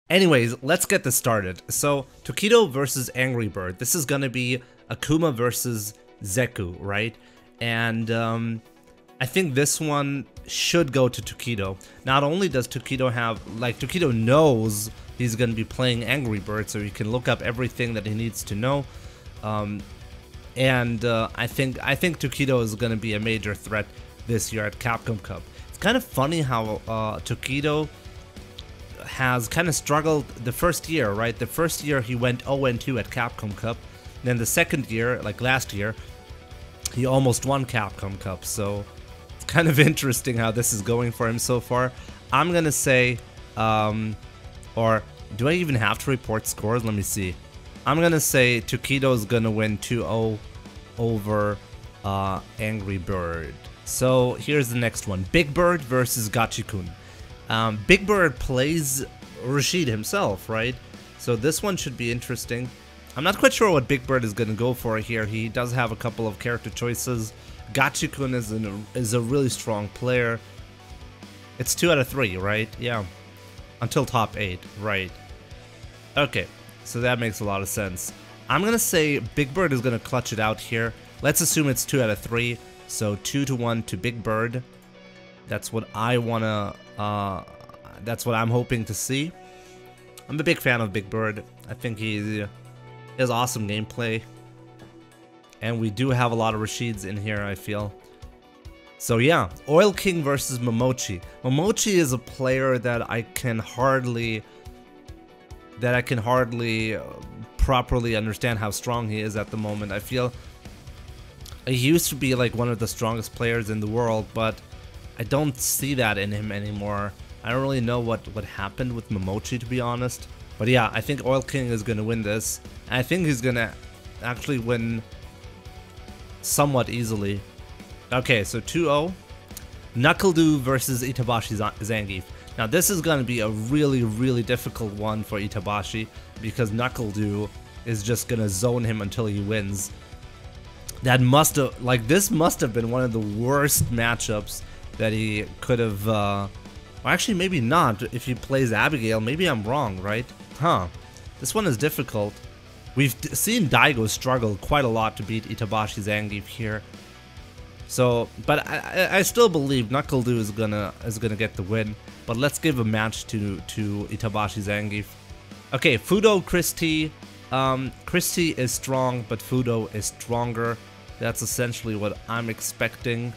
Anyways, let's get this started. So, Tokido versus Angry Bird. This is gonna be Akuma versus Zeku, right? And I think this one should go to Tokido. Not only does Tokido have, like, Tokido knows he's gonna be playing Angry Bird, so he can look up everything that he needs to know. I think Tokido is gonna be a major threat this year at Capcom Cup. It's kind of funny how Tokido has kind of struggled the first year, right? The first year he went 0-2 at Capcom Cup. Then the second year, like last year, he almost won Capcom Cup. So it's kind of interesting how this is going for him so far. I'm gonna say, or do I even have to report scores? Let me see. I'm gonna say Tokido's gonna win 2-0 over Angry Bird. So here's the next one. Big Bird versus Gachikun. Big Bird plays Rashid himself, right? So this one should be interesting. I'm not quite sure what Big Bird is going to go for here. He does have a couple of character choices. Gachikun is a really strong player. It's 2 out of 3, right? Yeah. Until top 8, right. Okay, so that makes a lot of sense. I'm going to say Big Bird is going to clutch it out here. Let's assume it's 2 out of 3. So 2-1 to Big Bird. That's what I wanna, that's what I'm hoping to see. I'm a big fan of Big Bird. I think he has awesome gameplay. And we do have a lot of Rashids in here, I feel. So yeah, Oil King versus Momochi. Momochi is a player that I can hardly properly understand how strong he is at the moment. I feel he used to be like one of the strongest players in the world, but I don't see that in him anymore. I don't really know what happened with Momochi, to be honest. But yeah, I think Oil King is going to win this. And I think he's going to actually win somewhat easily. Okay, so 2-0. Knuckle-Doo versus Itabashi Zangief. Now this is going to be a really, really difficult one for Itabashi, because Knuckle-Doo is just going to zone him until he wins. That must have, like, this must have been one of the worst matchups that he could have, well, actually maybe not. If he plays Abigail, maybe I'm wrong, right? Huh. This one is difficult. We've seen Daigo struggle quite a lot to beat Itabashi Zangief here. So, but I still believe Knuckle-Doo is gonna get the win. But let's give a match to Itabashi Zangief. Okay, Fudo Christie. Christie is strong, but Fudo is stronger. That's essentially what I'm expecting.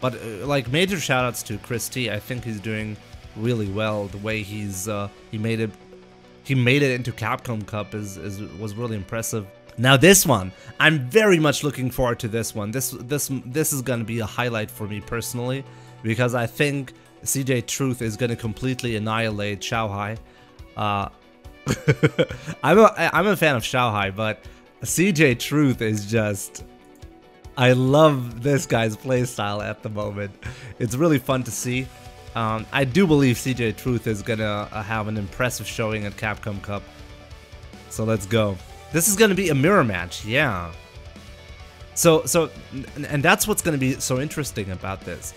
But like, major shoutouts to Christie. I think he's doing really well. The way he's he made it into Capcom Cup was really impressive. Now this one, I'm very much looking forward to this one. This is gonna be a highlight for me personally, because I think CJ Truth is gonna completely annihilate Xiaohai. I'm a fan of Xiaohai, but CJ Truth is just, I love this guy's playstyle at the moment. It's really fun to see. I do believe CJ Truth is gonna have an impressive showing at Capcom Cup. So let's go. This is gonna be a mirror match, yeah. And that's what's gonna be so interesting about this.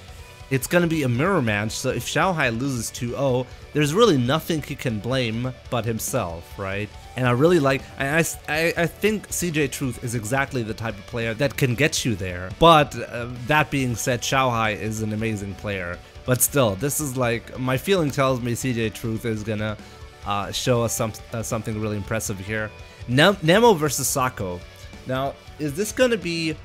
It's gonna be a mirror match, so if Xiaohai loses 2-0, there's really nothing he can blame but himself, right? And I really like, I think CJ Truth is exactly the type of player that can get you there. But that being said, Xiaohai is an amazing player. But still, this is like, my feeling tells me CJ Truth is gonna show us something really impressive here. Nemo versus Sako. Now, is this gonna be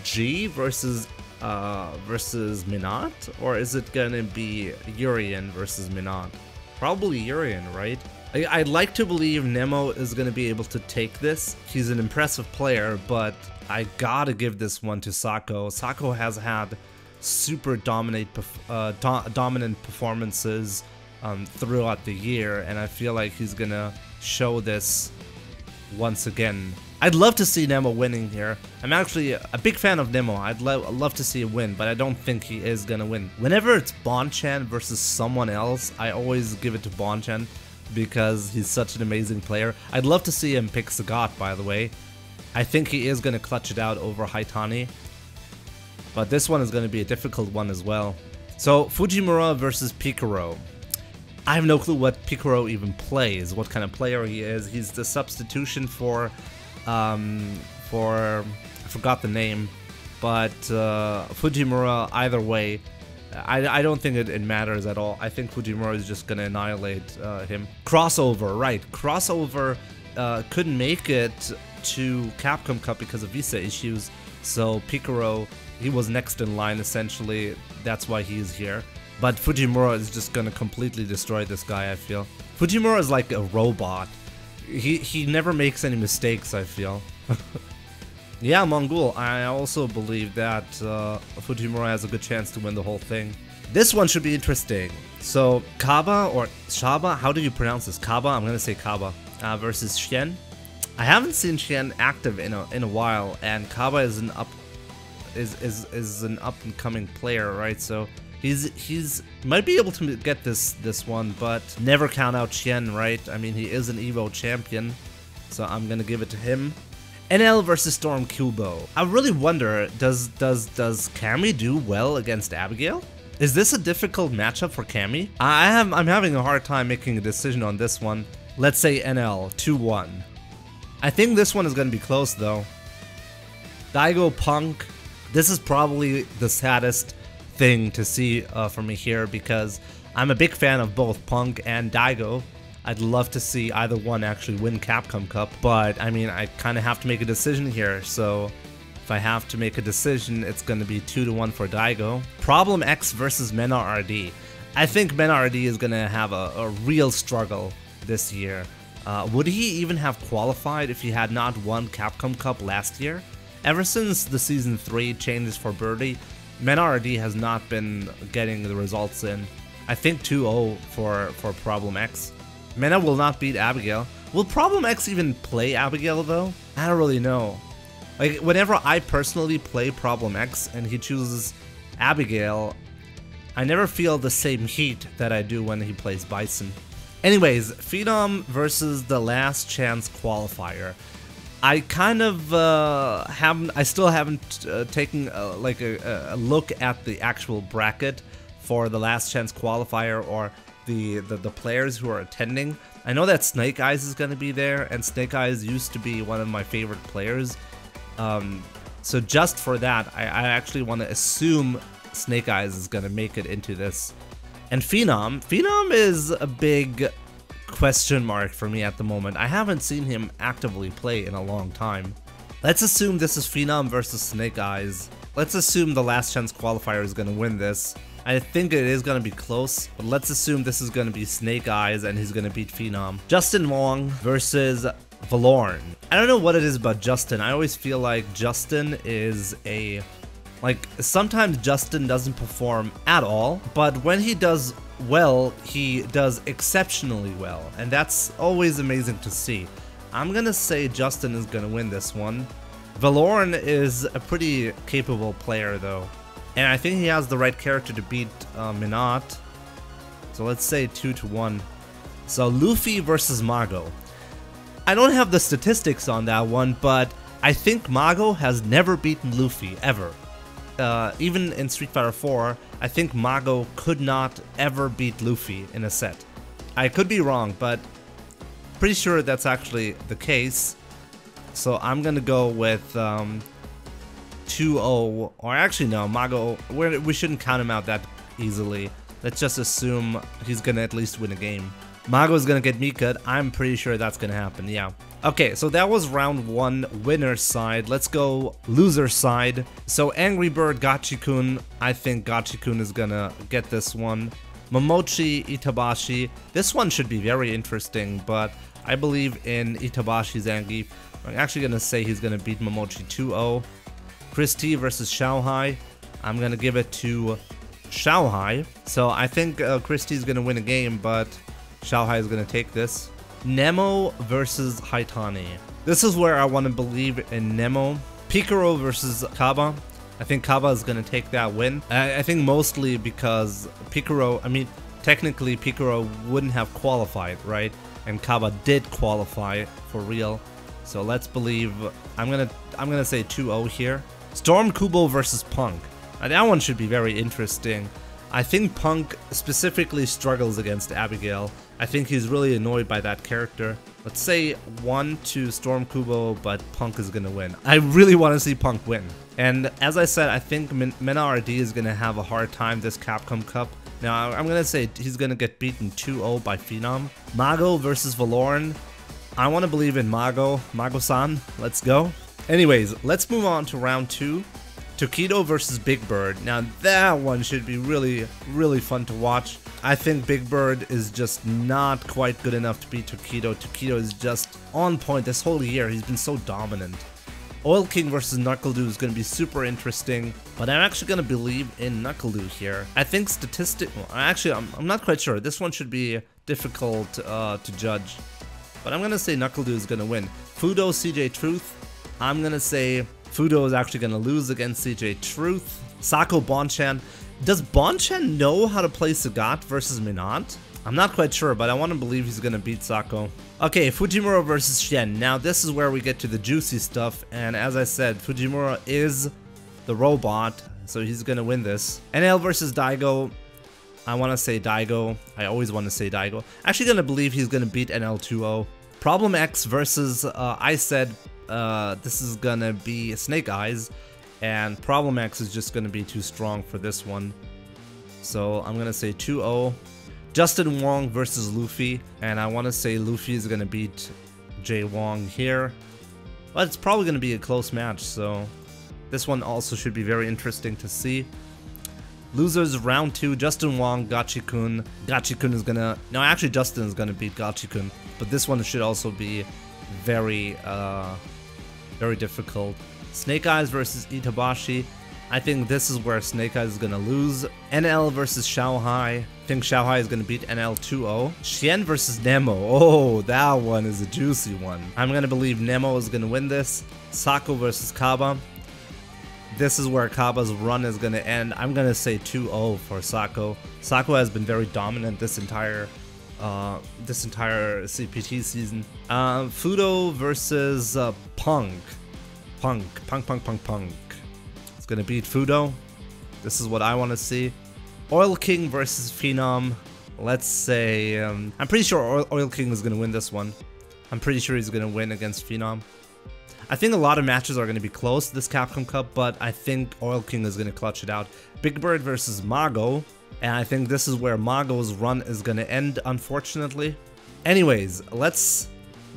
G versus Minot, or is it gonna be Urian versus Minot? Probably Urian, right? I'd like to believe Nemo is gonna be able to take this. He's an impressive player, but I gotta give this one to Sako. Sako has had super dominant performances throughout the year, and I feel like he's gonna show this once again. I'd love to see Nemo winning here. I'm actually a big fan of Nemo. I'd love to see him win, but I don't think he is gonna win. Whenever it's Bonchan versus someone else, I always give it to Bonchan because he's such an amazing player. I'd love to see him pick Sagat, by the way. I think he is gonna clutch it out over Haitani. But this one is gonna be a difficult one as well. So, Fujimura versus Picaro. I have no clue what Picaro even plays, what kind of player he is. He's the substitution for I forgot the name, but Fujimura, either way, I don't think it matters at all. I think Fujimura is just gonna annihilate him. Crossover, right. Crossover couldn't make it to Capcom Cup because of visa issues, so Picaro, he was next in line essentially, that's why he's here. But Fujimura is just gonna completely destroy this guy, I feel. Fujimura is like a robot. He never makes any mistakes, I feel. Yeah, Mongol, I also believe that Fujimura has a good chance to win the whole thing. This one should be interesting. So, Kaba or Shaba, how do you pronounce this? Kaba, I'm gonna say Kaba, versus Shen. I haven't seen Shen active in a while, and Kaba is an up and coming player, right? So he's might be able to get this one, but never count out Shen, right? I mean, he is an Evo champion, so I'm gonna give it to him. NL versus Storm Kubo. I really wonder, does Cammy do well against Abigail? Is this a difficult matchup for Cammy? I'm having a hard time making a decision on this one. Let's say NL 2-1. I think this one is gonna be close though. Daigo Punk. This is probably the saddest thing to see for me here because I'm a big fan of both Punk and Daigo. I'd love to see either one actually win Capcom Cup, but I mean, I kind of have to make a decision here, so if I have to make a decision, it's going to be 2-1 for Daigo. Problem X versus Mena RD. I think Mena RD is going to have a real struggle this year. Would he even have qualified if he had not won Capcom Cup last year? Ever since the Season 3 changes for Birdie, Mena RD has not been getting the results in. I think 2-0 for Problem X. Mena will not beat Abigail. Will Problem X even play Abigail though? I don't really know. Like, whenever I personally play Problem X and he chooses Abigail, I never feel the same heat that I do when he plays Bison. Anyways, Phenom versus the Last Chance Qualifier. I kind of I still haven't taken a look at the actual bracket for the Last Chance Qualifier or the players who are attending. I know that Snake Eyes is going to be there, and Snake Eyes used to be one of my favorite players. So just for that, I actually want to assume Snake Eyes is going to make it into this. And Phenom is a big question mark for me at the moment. I haven't seen him actively play in a long time. Let's assume this is Phenom versus Snake Eyes. Let's assume the Last Chance Qualifier is going to win this. I think it is going to be close, but let's assume this is going to be Snake Eyes and he's going to beat Phenom. Justin Wong versus Valorn. I don't know what it is about Justin. I always feel like Justin is sometimes Justin doesn't perform at all, but when he does well, he does exceptionally well, and that's always amazing to see. I'm gonna say Justin is gonna win this one. Valorn is a pretty capable player though, and I think he has the right character to beat Minot. So let's say 2-1. So Luffy versus Mago. I don't have the statistics on that one, but I think Mago has never beaten Luffy, ever. Even in Street Fighter 4, I think Mago could not ever beat Luffy in a set. I could be wrong, but pretty sure that's actually the case. So I'm gonna go with 2-0, or actually no, Mago, we shouldn't count him out that easily. Let's just assume he's gonna at least win a game. Mago's gonna get Mika. I'm pretty sure that's gonna happen, yeah. Okay, so that was round 1, winner's side. Let's go loser's side. So Angry Bird Gachi-kun, I think Gachi-kun is gonna get this one. Momochi Itabashi, this one should be very interesting, but I believe in Itabashi's Zangief. I'm actually gonna say he's gonna beat Momochi 2-0. Christie versus Xiaohai, I'm gonna give it to Xiaohai. So I think Christie's gonna win a game, but Xiaohai is gonna take this. Nemo versus Haitani. This is where I want to believe in Nemo. Picaro versus Kaba. I think Kaba is going to take that win. I think mostly because Picaro, I mean, technically Picaro wouldn't have qualified, right? And Kaba did qualify for real. So let's believe, I'm gonna say 2-0 here. Storm Kubo versus Punk. Now that one should be very interesting. I think Punk specifically struggles against Abigail. I think he's really annoyed by that character. Let's say 1 to Storm Kubo, but Punk is gonna win. I really want to see Punk win. And as I said, I think Mena RD is gonna have a hard time this Capcom Cup. Now, I'm gonna say he's gonna get beaten 2-0 by Phenom. Mago versus Valoran. I want to believe in Mago. Mago-san, let's go. Anyways, let's move on to round 2. Tokido versus Big Bird. Now that one should be really, really fun to watch. I think Big Bird is just not quite good enough to beat Tokido. Tokido is just on point this whole year. He's been so dominant. Oil King versus Knuckle-Doo is going to be super interesting, but I'm actually going to believe in Knuckle-Doo here. I think actually, I'm not quite sure. This one should be difficult to judge, but I'm going to say Knuckle-Doo is going to win. Fudo, CJ Truth. I'm going to say Fudo is actually going to lose against CJ Truth. Sako, Bonchan. Does Bonchan know how to play Sagat versus Minant? I'm not quite sure, but I want to believe he's going to beat Sako. Okay, Fujimura versus Shen. Now this is where we get to the juicy stuff, and as I said, Fujimura is the robot, so he's going to win this. NL versus Daigo. I want to say Daigo. I always want to say Daigo. Actually going to believe he's going to beat NL 2-0. Problem X versus, I said this is going to be Snake Eyes, and Problem X is just going to be too strong for this one. So I'm going to say 2-0. Justin Wong versus Luffy, and I want to say Luffy is going to beat Jay Wong here. But it's probably going to be a close match, so this one also should be very interesting to see. Losers round 2, Justin Wong, Gachi-kun. Gachi-kun is going to... No, actually Justin is going to beat Gachi-kun, but this one should also be very, very difficult. Snake Eyes versus Itabashi. I think this is where Snake Eyes is going to lose. NL versus Xiaohai. I think Xiaohai is going to beat NL 2-0. Xian versus Nemo. Oh, that one is a juicy one. I'm going to believe Nemo is going to win this. Sako versus Kaba. This is where Kaba's run is going to end. I'm going to say 2-0 for Sako. Sako has been very dominant this entire CPT season. Fudo versus Punk. Punk. It's gonna beat Fudo. This is what I want to see. Oil King versus Phenom. Let's say I'm pretty sure Oil King is gonna win this one. I'm pretty sure he's gonna win against Phenom. I think a lot of matches are gonna be close this Capcom Cup, but I think Oil King is gonna clutch it out. Big Bird versus Mago, and I think this is where Mago's run is gonna end, unfortunately. Anyways, let's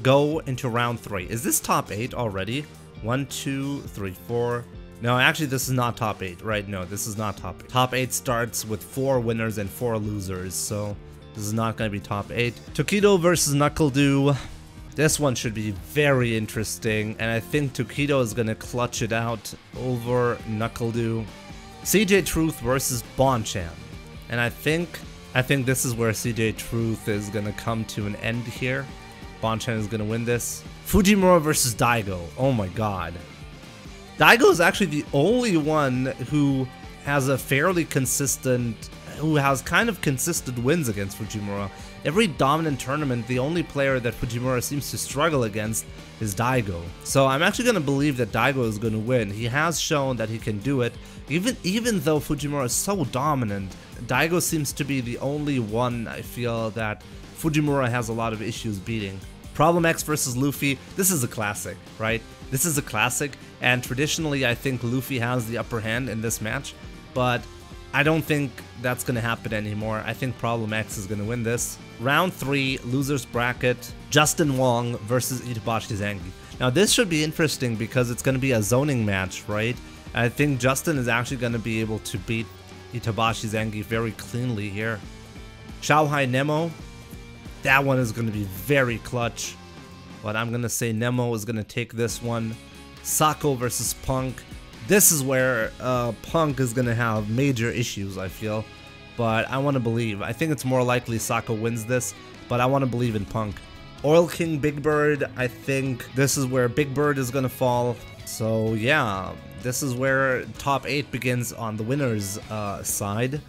go into round 3. Is this top 8 already? 1, 2, 3, 4. No, actually this is not top 8, right? No, this is not top 8. Top 8 starts with 4 winners and 4 losers, so this is not going to be top 8. Tokido versus Knuckle-Doo. This one should be very interesting, and I think Tokido is going to clutch it out over Knuckle-Doo. CJ Truth versus Bonchan. And I think this is where CJ Truth is going to come to an end here. Bonchan is going to win this. Fujimura versus Daigo. Oh my god. Daigo is actually the only one who has a fairly consistent, who has kind of consistent wins against Fujimura. Every dominant tournament, the only player that Fujimura seems to struggle against is Daigo. So I'm actually going to believe that Daigo is going to win. He has shown that he can do it. Even though Fujimura is so dominant, Daigo seems to be the only one I feel that Fujimura has a lot of issues beating. Problem X versus Luffy. This is a classic, right? This is a classic, and traditionally I think Luffy has the upper hand in this match, but I don't think that's going to happen anymore. I think Problem X is going to win this. Round 3, losers bracket, Justin Wong versus Itabashi Zangi. Now this should be interesting because it's going to be a zoning match, right? I think Justin is actually going to be able to beat Itabashi Zangi very cleanly here. Xiaohai Nemo. That one is going to be very clutch, but I'm going to say Nemo is going to take this one. Sako versus Punk. This is where Punk is going to have major issues, I feel, but I want to believe. I think it's more likely Sako wins this, but I want to believe in Punk. Oil King, Big Bird. I think this is where Big Bird is going to fall. So yeah, this is where top 8 begins on the winner's side.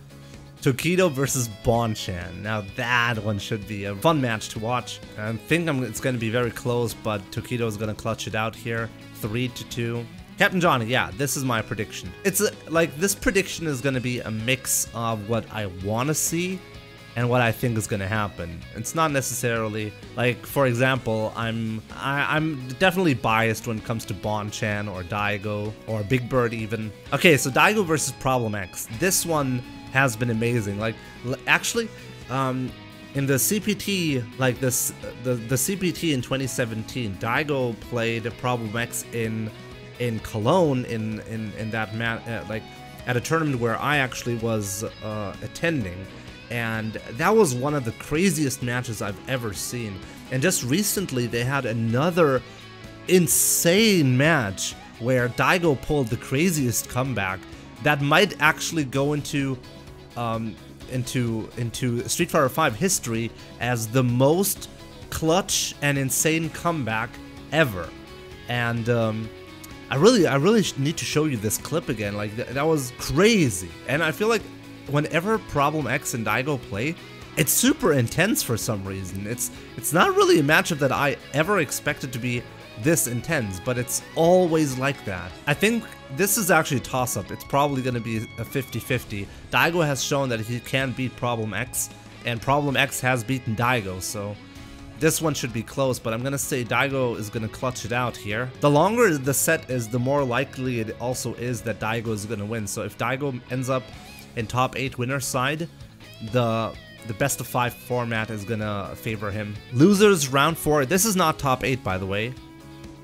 Tokido versus Bonchan. Now that one should be a fun match to watch. I think it's going to be very close, but Tokido is going to clutch it out here. 3-2. Captain Johnny, yeah, this is my prediction. It's like, this prediction is gonna be a mix of what I wanna see and what I think is gonna happen. It's not necessarily, like, for example, I'm definitely biased when it comes to Bonchan or Daigo or Big Bird even. Okay, so Daigo versus Problem X. This one has been amazing. Like, actually, in the CPT, like the CPT in 2017, Daigo played Problem X in Cologne in that like at a tournament where I actually was attending, and that was one of the craziest matches I've ever seen. And just recently they had another insane match where Daigo pulled the craziest comeback that might actually go into Street Fighter V history as the most clutch and insane comeback ever. And I really need to show you this clip again. Like, that was crazy. And I feel like whenever Problem X and Daigo play, it's super intense for some reason. It's not really a matchup that I ever expected to be this intense, but it's always like that. I think this is actually a toss-up. It's probably going to be a 50-50. Daigo has shown that he can beat Problem X, and Problem X has beaten Daigo, so this one should be close, but I'm going to say Daigo is going to clutch it out here. The longer the set is, the more likely it also is that Daigo is going to win. So if Daigo ends up in top 8 winner's side, the best of 5 format is going to favor him. Losers round 4. This is not top 8, by the way.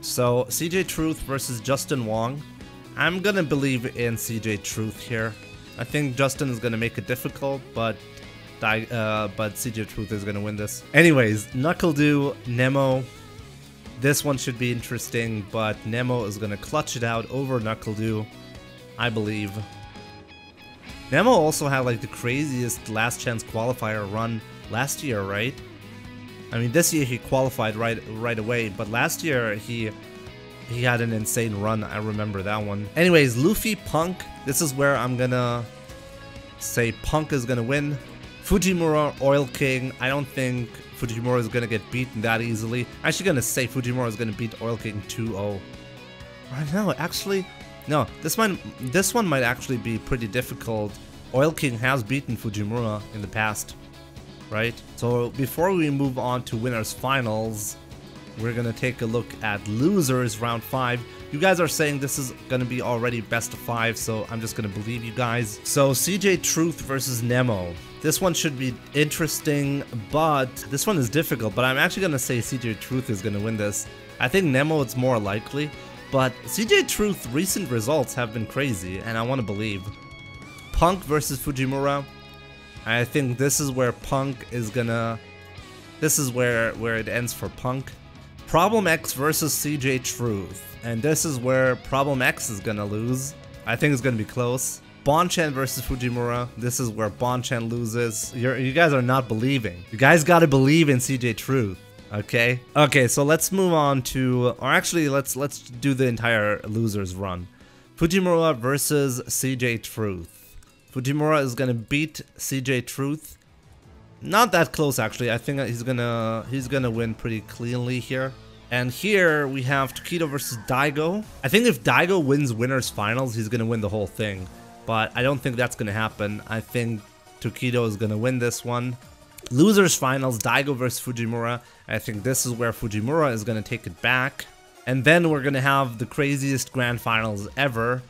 So CJ Truth versus Justin Wong. I'm going to believe in CJ Truth here. I think Justin is going to make it difficult, but CJ Truth is going to win this. Anyways, Knuckle Dew, Nemo. This one should be interesting, but Nemo is going to clutch it out over Knuckle Dew, I believe. Nemo also had like the craziest last chance qualifier run last year, right? I mean, this year he qualified right away, but last year he had an insane run. I remember that one. Anyways, Luffy, Punk. This is where I'm gonna say Punk is gonna win. Fujimura, Oil King. I don't think Fujimura is gonna get beaten that easily. I'm actually gonna say Fujimura is gonna beat Oil King 2-0. I know, actually, no. This one might actually be pretty difficult. Oil King has beaten Fujimura in the past, right? So before we move on to winners finals, we're gonna take a look at losers round 5. You guys are saying this is gonna be already best of 5, so I'm just gonna believe you guys. So CJ Truth versus Nemo. This one should be interesting, but this one is difficult, but I'm actually gonna say CJ Truth is gonna win this. I think Nemo is more likely, but CJ Truth recent results have been crazy, and I wanna believe. Punk versus Fujimura. I think this is where Punk is gonna... This is where it ends for Punk. Problem X versus CJ Truth. And this is where Problem X is gonna lose. I think it's gonna be close. Bonchan versus Fujimura. This is where Bonchan loses. You guys are not believing. You guys gotta believe in CJ Truth. Okay? Okay, so let's move on to... Or actually, let's do the entire losers run. Fujimura versus CJ Truth. Fujimura is gonna beat CJ Truth. Not that close, actually. I think he's gonna win pretty cleanly here. And here we have Tokido versus Daigo. I think if Daigo wins winners finals, he's gonna win the whole thing. But I don't think that's gonna happen. I think Tokido is gonna win this one. Losers finals, Daigo versus Fujimura. I think this is where Fujimura is gonna take it back. And then we're gonna have the craziest grand finals ever,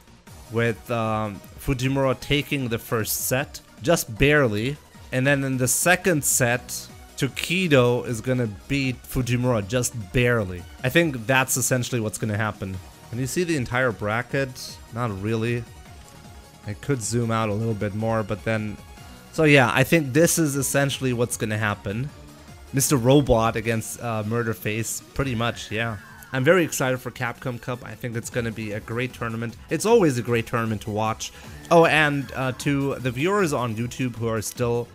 with Fujimura taking the first set, just barely. And then in the second set, Tokido is gonna beat Fujimura just barely. I think that's essentially what's gonna happen. Can you see the entire bracket? Not really. I could zoom out a little bit more, but then... So yeah, I think this is essentially what's gonna happen. Mr. Robot against Murderface, pretty much, yeah. I'm very excited for Capcom Cup. I think it's going to be a great tournament. It's always a great tournament to watch. Oh, and to the viewers on YouTube who are still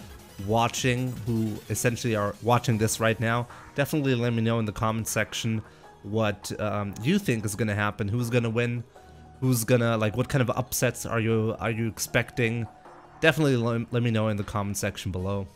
watching, who essentially are watching this right now, definitely let me know in the comment section what you think is going to happen. Who's going to win? Who's going to, like, what kind of upsets are you expecting? Definitely let me know in the comment section below.